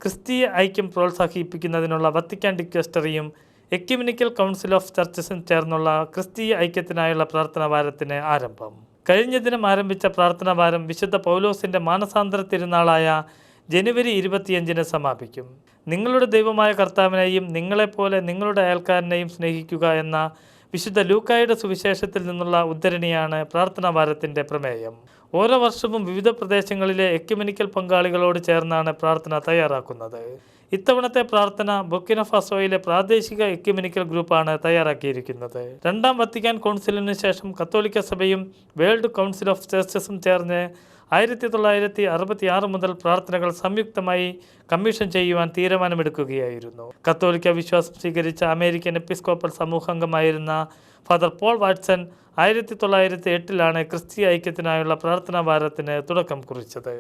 ക്രിസ്തീയ ഐക്യം പ്രോത്സാഹിപ്പിക്കുന്നതിനുള്ള Vatican ഡിക്വസ്റ്ററിയും ecumenical council of ചർച്ചസും ചേർന്നുള്ള ക്രിസ്തീയ ഐക്യത്തിനായുള്ള പ്രാർത്ഥനാ വാരത്തിന് ആരംഭം. കഴിഞ്ഞ ദിനം ആരംഭിച്ച പ്രാർത്ഥനാ വാരം വിശുദ്ധ പൗലോസിൻ്റെ മാനസാന്തര തിരുനാളായ ജനുവരി 25-ന് സമാപിക്കും. നിങ്ങളുടെ ദൈവമായ കർത്താവിനെയും നിങ്ങളെപ്പോലെ നിങ്ങളുടെ അയൽക്കാരനെയും സ്നേഹിക്കുക എന്ന വിശുദ്ധ ലൂക്കായുടെ സുവിശേഷത്തിൽ നിന്നുള്ള ഉദ്ധരണിയാണ് പ്രാർത്ഥനാ വാരത്തിൻ്റെ പ്രമേയം. ഓരോ വർഷവും വിവിധ പ്രദേശങ്ങളിലെ എക്യുമെനിക്കൽ പങ്കാളികളോട് ചേർന്നാണ് പ്രാർത്ഥന തയ്യാറാക്കുന്നത്. ഇത്തവണത്തെ പ്രാർത്ഥന ബുർക്കിന ഫാസോയിലെ പ്രാദേശിക എക്യുമെനിക്കൽ ഗ്രൂപ്പാണ് തയ്യാറാക്കിയിരിക്കുന്നത്. രണ്ടാം വത്തിക്കാൻ കൗൺസിലിന് ശേഷം കത്തോലിക്ക സഭയും വേൾഡ് കൗൺസിൽ ഓഫ് ചർച്ചസും ചേർന്ന് 1966 മുതൽ പ്രാർത്ഥനകൾ സംയുക്തമായി കമ്മീഷൻ ചെയ്യുവാൻ തീരുമാനമെടുക്കുകയായിരുന്നു. കത്തോലിക്ക വിശ്വാസം സ്വീകരിച്ച അമേരിക്കൻ എപ്പിസ്കോപ്പൽ സമൂഹാംഗമായിരുന്ന ഫാദർ പോൾ വാട്സൺ 1908-ലാണ് ക്രിസ്തീയ ഐക്യത്തിനായുള്ള പ്രാർത്ഥനാ വാരത്തിന് തുടക്കം കുറിച്ചത്.